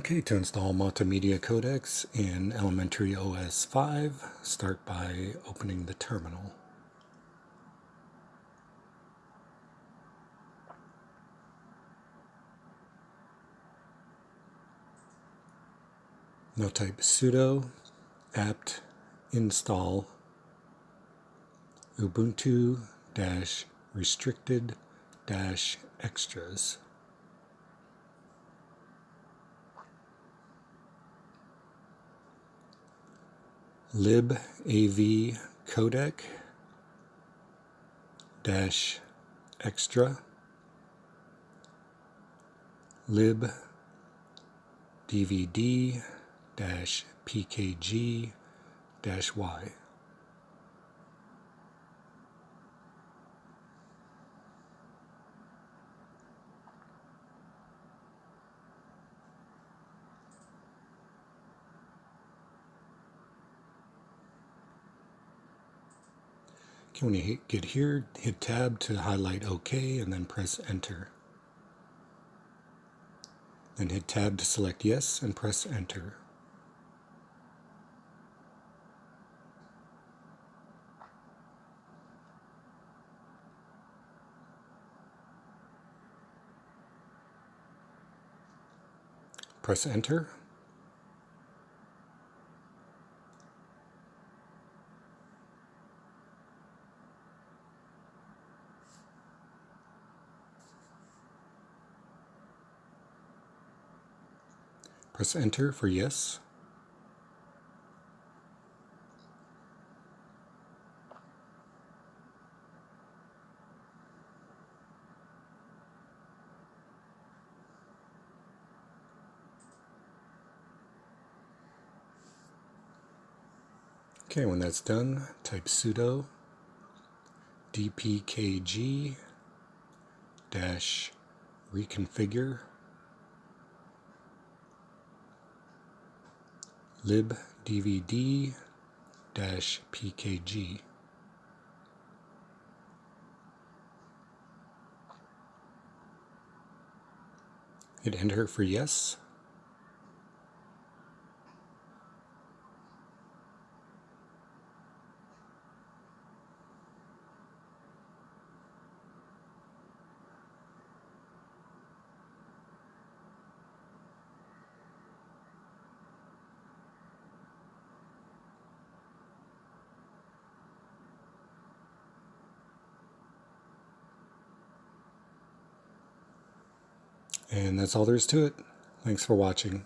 Okay, to install Multimedia Codecs in Elementary OS 5, start by opening the terminal. Now type sudo apt install ubuntu-restricted-extras. Lib av codec dash extra lib dvd dash pkg dash y. Okay, when you get here, hit tab to highlight OK and then press enter. Then hit tab to select yes and press enter. Press enter. Press enter for yes. Okay, when that's done, type sudo dpkg dash reconfigure lib dvd dash pkg. Hit enter for yes. And that's all there is to it. Thanks for watching.